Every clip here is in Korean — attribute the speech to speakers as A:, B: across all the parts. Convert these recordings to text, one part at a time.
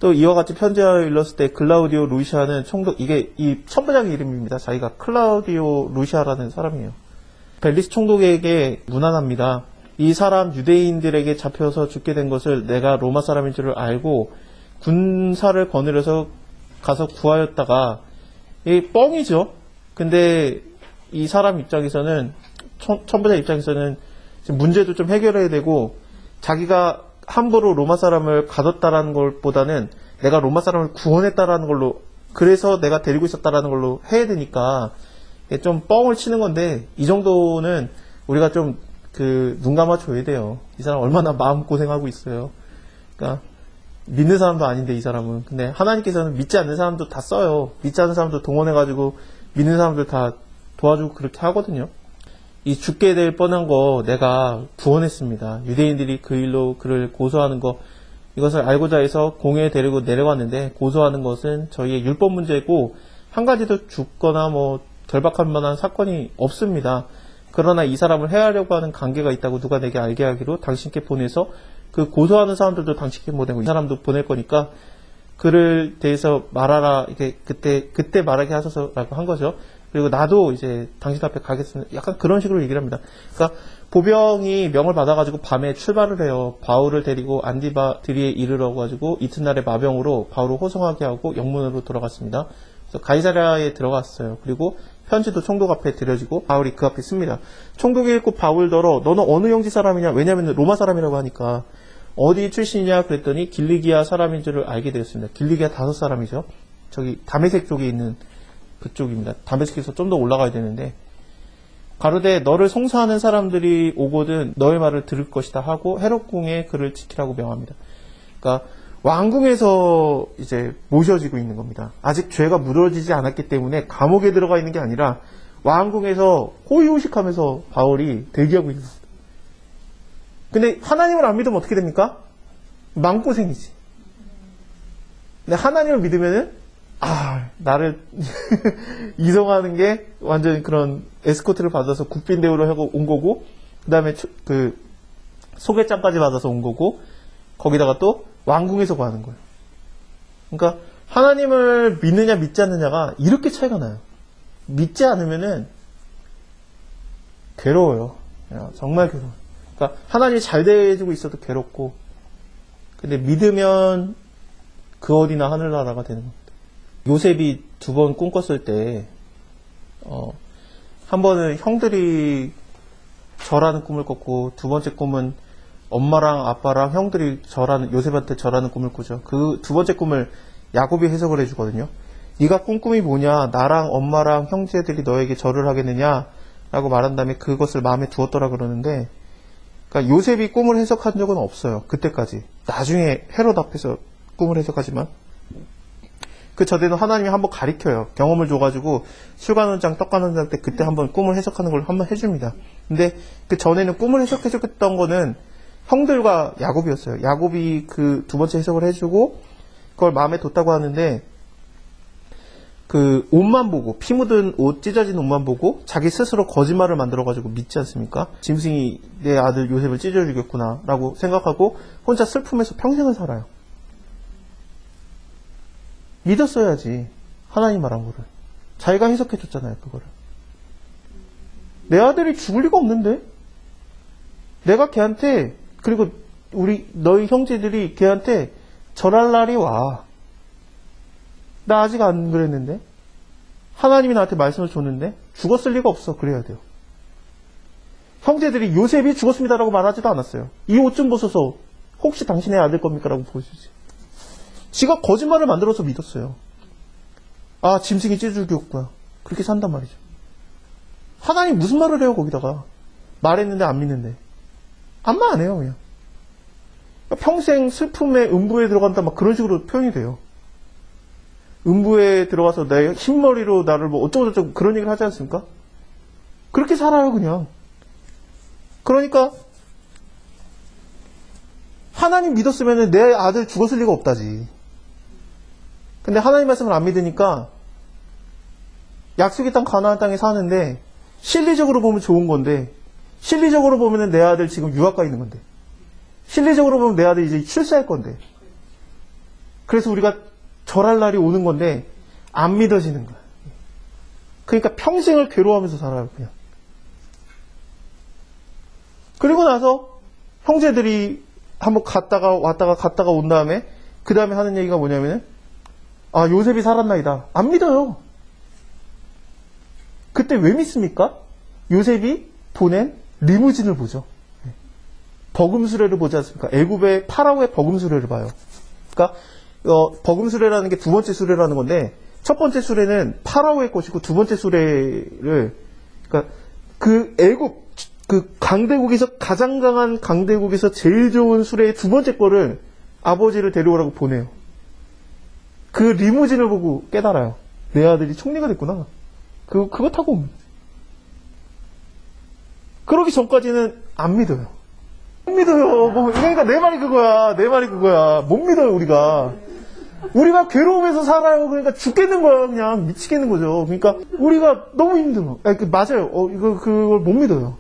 A: 또 이와 같이 편지하여 일렀을 때 클라우디오 루시아는 총독, 이게 이 천부장의 이름입니다. 자기가 클라우디오 루시아라는 사람이에요. 벨리스 총독에게 문안합니다. 이 사람 유대인들에게 잡혀서 죽게 된 것을 내가 로마 사람인 줄을 알고 군사를 거느려서 가서 구하였다가, 이 뻥이죠. 근데 이 사람 입장에서는, 천부장 입장에서는 지금 문제도 좀 해결해야 되고, 자기가 함부로 로마 사람을 가뒀다라는 것보다는 내가 로마 사람을 구원했다라는 걸로, 그래서 내가 데리고 있었다라는 걸로 해야 되니까 좀 뻥을 치는 건데, 이 정도는 우리가 좀 눈 감아줘야 돼요. 이 사람 얼마나 마음고생하고 있어요. 그러니까 믿는 사람도 아닌데 이 사람은. 근데 하나님께서는 믿지 않는 사람도 다 써요. 믿지 않는 사람도 동원해가지고 믿는 사람들 다 도와주고 그렇게 하거든요. 이 죽게 될 뻔한 거 내가 구원했습니다. 유대인들이 그 일로 그를 고소하는 거, 이것을 알고자 해서 공회에 데리고 내려갔는데, 고소하는 것은 저희의 율법 문제고 한 가지도 죽거나 뭐 결박할 만한 사건이 없습니다. 그러나 이 사람을 해하려고 하는 관계가 있다고 누가 내게 알게 하기로 당신께 보내서 그 고소하는 사람들도 당신께 보내고 이 사람도 보낼 거니까 그를 대해서 말하라, 이게 그때 말하게 하소서라고 한 거죠. 그리고 나도 이제 당신 앞에 가겠습니다. 약간 그런 식으로 얘기를 합니다. 그러니까 보병이 명을 받아가지고 밤에 출발을 해요. 바울을 데리고 안디바드리에 이르러 가지고 이튿날에 마병으로 바울을 호송하게 하고 영문으로 돌아갔습니다. 그래서 가이사랴에 들어갔어요. 그리고 편지도 총독 앞에 드려지고 바울이 그 앞에 씁니다. 총독이 읽고 바울더러 너는 어느 형제 사람이냐? 왜냐하면 로마 사람이라고 하니까 어디 출신이냐? 그랬더니 길리기아 사람인 줄을 알게 되었습니다. 길리기아 5사람이죠. 저기 다메섹 쪽에 있는 그쪽입니다. 다메섹에서 좀 더 올라가야 되는데, 가로되 너를 송사하는 사람들이 오거든 너의 말을 들을 것이다 하고 헤롯궁에 그를 지키라고 명합니다. 그러니까 왕궁에서 이제 모셔지고 있는 겁니다. 아직 죄가 묻어지지 않았기 때문에 감옥에 들어가 있는 게 아니라 왕궁에서 호의호식하면서 바울이 대기하고 있는 겁니다. 근데 하나님을 안 믿으면 어떻게 됩니까? 마음고생이지. 근데 하나님을 믿으면은 나를 이송하는 게 완전 그런 에스코트를 받아서 국빈 대우를 하고 온 거고, 그 다음에 그 소개장까지 받아서 온 거고, 거기다가 또 왕궁에서 구하는 거예요. 그러니까 하나님을 믿느냐 믿지 않느냐가 이렇게 차이가 나요. 믿지 않으면은 괴로워요. 정말 괴로워요. 그러니까 하나님이 잘 대해주고 있어도 괴롭고, 근데 믿으면 그 어디나 하늘나라가 되는 겁니다. 요셉이 2번 꿈 꿨을 때, 한 번은 형들이 절하는 꿈을 꿨고, 2번째 꿈은 엄마랑 아빠랑 형들이 요셉한테 절하는 꿈을 꾸죠. 그 2번째 꿈을 야곱이 해석을 해주거든요. 네가 꾼 꿈이 뭐냐? 나랑 엄마랑 형제들이 너에게 절을 하겠느냐? 라고 말한 다음에 그것을 마음에 두었더라 그러는데, 그러니까 요셉이 꿈을 해석한 적은 없어요. 그때까지. 나중에 헤롯 앞에서 꿈을 해석하지만, 그 전에는 하나님이 한번 가리켜요. 경험을 줘가지고 술관원장, 떡관원장 때 그때 한번 꿈을 해석하는 걸 한번 해줍니다. 근데 그 전에는 꿈을 해석해줬던 거는 형들과 야곱이었어요. 야곱이 그 2번째 해석을 해주고 그걸 마음에 뒀다고 하는데, 그 옷만 보고, 피 묻은 옷, 찢어진 옷만 보고 자기 스스로 거짓말을 만들어가지고 믿지 않습니까? 짐승이 내 아들 요셉을 찢어 죽였구나 라고 생각하고 혼자 슬픔에서 평생을 살아요. 믿었어야지. 하나님 말한 거를. 자기가 해석해줬잖아요, 그거를. 내 아들이 죽을 리가 없는데? 내가 걔한테, 그리고 너희 형제들이 걔한테 절할 날이 와. 나 아직 안 그랬는데? 하나님이 나한테 말씀을 줬는데? 죽었을 리가 없어. 그래야 돼요. 형제들이 요셉이 죽었습니다라고 말하지도 않았어요. 이 옷 좀 보소서. 혹시 당신의 아들 겁니까? 라고 보여주지. 지가 거짓말을 만들어서 믿었어요. 짐승이 찢어 죽였구나. 그렇게 산단 말이죠. 하나님 무슨 말을 해요, 거기다가. 말했는데 안 믿는데. 아무 말 안 해요, 그냥. 평생 슬픔의 음부에 들어간다, 막 그런 식으로 표현이 돼요. 음부에 들어가서 내 흰머리로 나를 뭐 어쩌고저쩌고 그런 얘기를 하지 않습니까? 그렇게 살아요, 그냥. 그러니까, 하나님 믿었으면 내 아들 죽었을 리가 없다지. 근데 하나님 말씀을 안 믿으니까 약속의 땅 가나안 땅에 사는데 실리적으로 보면 좋은 건데, 실리적으로 보면 내 아들 지금 유학 가 있는 건데, 실리적으로 보면 내 아들 이제 출세할 건데, 그래서 우리가 절할 날이 오는 건데 안 믿어지는 거야. 그러니까 평생을 괴로워하면서 살아요, 그냥. 그리고 나서 형제들이 한번 갔다가 왔다가 갔다가 온 다음에 그 다음에 하는 얘기가 뭐냐면은 아, 요셉이 살았나이다. 안 믿어요. 그때 왜 믿습니까? 요셉이 보낸 리무진을 보죠. 버금수레를 보지 않습니까? 애굽의 파라오의 버금수레를 봐요. 그러니까 버금수레라는 게 두 번째 수레라는 건데 첫 번째 수레는 파라오의 것이고 두 번째 수레를 그러니까 그 애굽 그 강대국에서 가장 강한 강대국에서 제일 좋은 수레의 두 번째 거를 아버지를 데려오라고 보내요. 그 리무진을 보고 깨달아요. 내 아들이 총리가 됐구나. 그거 타고 옵니다. 그러기 전까지는 안 믿어요. 못 믿어요. 그러니까 내 말이 그거야. 못 믿어요, 우리가. 우리가 괴로움에서 살아요. 그러니까 죽겠는 거야. 그냥 미치겠는 거죠. 그러니까 우리가 너무 힘들어. 맞아요. 그걸 못 믿어요.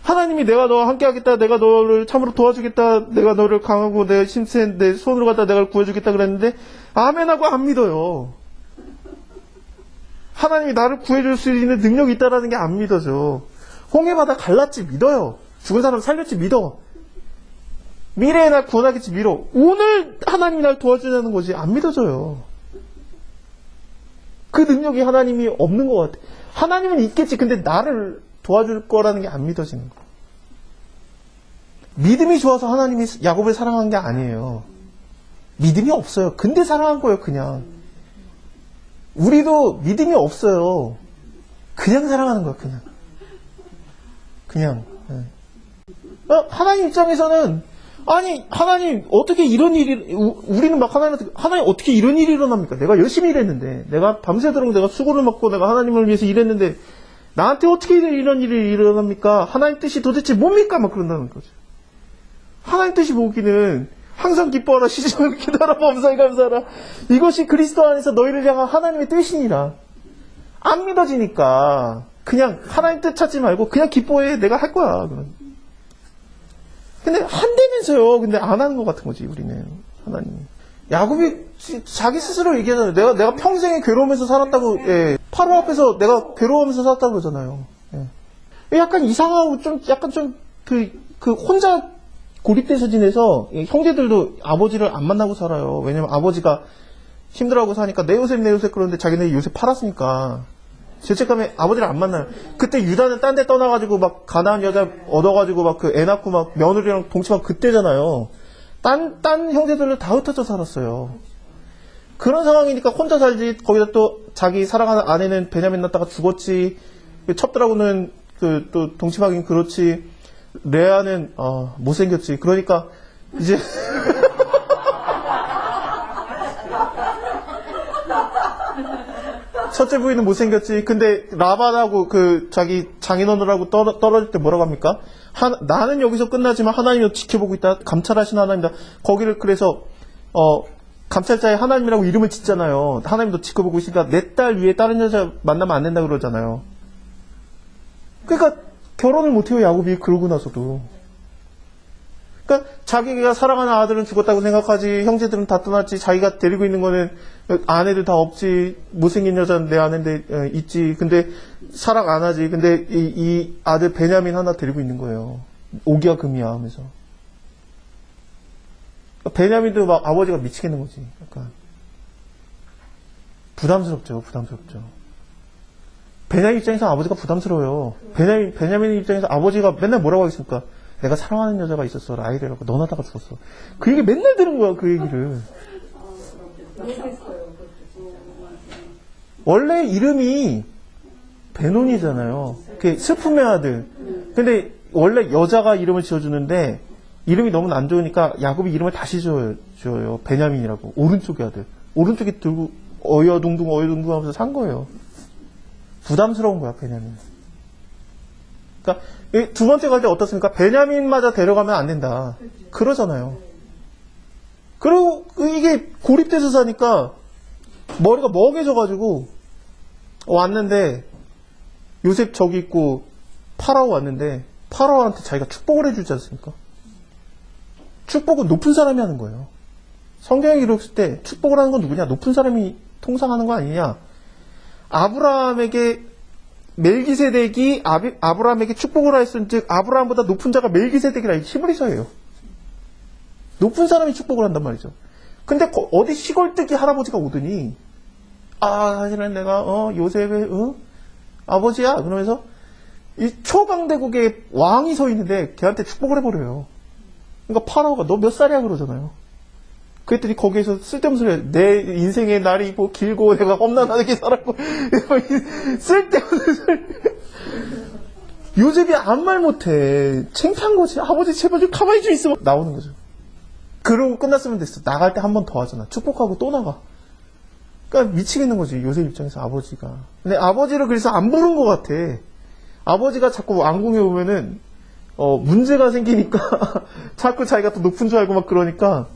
A: 하나님이 내가 너와 함께 하겠다. 내가 너를 참으로 도와주겠다. 내가 너를 강하고 내 힘센 내 손으로 갖다 내가 구해주겠다 그랬는데 아멘 하고 안 믿어요. 하나님이 나를 구해줄 수 있는 능력이 있다라는 게 안 믿어져. 홍해바다 갈랐지 믿어요. 죽은 사람 살렸지 믿어. 미래에 날 구원하겠지 믿어. 오늘 하나님이 날 도와주려는 거지 안 믿어져요. 그 능력이 하나님이 없는 것 같아. 하나님은 있겠지. 근데 나를 도와줄 거라는 게 안 믿어지는 거야. 믿음이 좋아서 하나님이 야곱을 사랑한 게 아니에요. 믿음이 없어요. 근데 사랑한 거예요, 그냥. 우리도 믿음이 없어요. 그냥 사랑하는 거야, 그냥. 하나님 입장에서는 아니 하나님 어떻게 이런 일이 우리는 막 하나님 어떻게 이런 일이 일어납니까? 내가 열심히 일했는데 내가 밤새도록 내가 수고를 먹고 내가 하나님을 위해서 일했는데 나한테 어떻게 이런 일이 일어납니까? 하나님 뜻이 도대체 뭡니까? 막 그런다는 거죠. 하나님 뜻이 뭐기는 항상 기뻐하라 시종을 기다려 범사에 감사하라 이것이 그리스도 안에서 너희를 향한 하나님의 뜻이니라. 안 믿어지니까 그냥 하나님 뜻 찾지 말고 그냥 기뻐해. 내가 할 거야. 근데 한다면서요. 근데 안 하는 것 같은 거지 우리는. 하나님. 야곱이 자기 스스로 얘기하잖아요. 내가 평생에 괴로우면서 살았다고. 예. 파로 앞에서 내가 괴로우면서 살았다고 그러잖아요. 예. 약간 이상하고 좀 약간 좀 그 혼자 고립돼서 지내서 형제들도 아버지를 안 만나고 살아요. 왜냐면 아버지가 힘들어하고 사니까 내 요셉 그러는데 자기네 요셉 팔았으니까 죄책감에 아버지를 안 만나요. 그때 유다는 딴 데 떠나가지고 막 가나안 여자 얻어가지고 막 그 애 낳고 막 며느리랑 동침한 그때잖아요. 딴 형제들을 다 흩어져 살았어요. 그런 상황이니까 혼자 살지. 거기다 또 자기 사랑하는 아내는 베냐민 낳다가 죽었지. 첩들하고는 또 동침하긴 그렇지. 레아는 못생겼지. 그러니까 이제 첫째 부인은 못생겼지. 근데 라반하고 그 자기 장인어른하고 떨어질 때 뭐라고 합니까? 나는 여기서 끝나지만 하나님이 지켜보고 있다. 감찰하시는 하나님이다. 거기를 그래서 감찰자의 하나님이라고 이름을 짓잖아요. 하나님도 지켜보고 있으니까 내 딸 위에 다른 여자 만나면 안 된다 그러잖아요. 그러니까 결혼을 못해요, 야곱이. 그러고 나서도. 그러니까 자기가 사랑하는 아들은 죽었다고 생각하지. 형제들은 다 떠났지. 자기가 데리고 있는 거는 아내들 다 없지. 못생긴 여자는 내 아내인데 있지. 근데 사랑 안 하지. 근데 이 아들 베냐민 하나 데리고 있는 거예요. 오기야 금이야 하면서. 그러니까 베냐민도 막 아버지가 미치겠는 거지. 약간 부담스럽죠. 베냐민 입장에서 아버지가 부담스러워요. 베냐민 입장에서 아버지가 맨날 뭐라고 하겠습니까? 내가 사랑하는 여자가 있었어. 라헬이라고. 넌 하다가 죽었어. 그 얘기 맨날 들은 거야. 그 얘기를. 원래 이름이 베논이잖아요. 그 슬픔의 아들. 근데 원래 여자가 이름을 지어주는데 이름이 너무 안 좋으니까 야곱이 이름을 다시 지어요. 베냐민이라고. 오른쪽의 아들. 오른쪽에 들고 어여둥둥 하면서 산 거예요. 부담스러운 거야, 베냐민. 그러니까 두 번째 갈 때 어떻습니까? 베냐민마저 데려가면 안 된다. 그러잖아요. 그리고 이게 고립돼서 사니까 머리가 멍해져가지고 왔는데 요셉 저기 있고 파라오 왔는데 파라오한테 자기가 축복을 해주지 않습니까? 축복은 높은 사람이 하는 거예요. 성경에 기록했을 때 축복을 하는 건 누구냐? 높은 사람이 통상하는 거 아니냐? 아브라함에게 멜기세덱이 아브라함에게 축복을 하였은즉 아브라함보다 높은 자가 멜기세덱이라. 히브리서예요. 높은 사람이 축복을 한단 말이죠. 근데 어디 시골뜨기 할아버지가 오더니 사실은 내가 요셉의 아버지야 그러면서 이 초강대국의 왕이 서 있는데 걔한테 축복을 해버려요. 그러니까 파라오가 너 몇 살이야 그러잖아요. 그랬더니 거기에서 쓸데없는 소리 해요. 내 인생의 날이 뭐 길고 내가 험난하게 살았고 쓸데없는 소리. 요셉이 아무 말 못해. 창피한 거지. 아버지 제발 좀 가만히 좀 있어. 나오는 거죠. 그러고 끝났으면 됐어. 나갈 때 한 번 더 하잖아. 축복하고 또 나가. 그러니까 미치겠는 거지. 요셉 입장에서 아버지가. 근데 아버지를 그래서 안 부른 것 같아. 아버지가 자꾸 왕궁에 오면은 문제가 생기니까 자꾸 자기가 더 높은 줄 알고 막 그러니까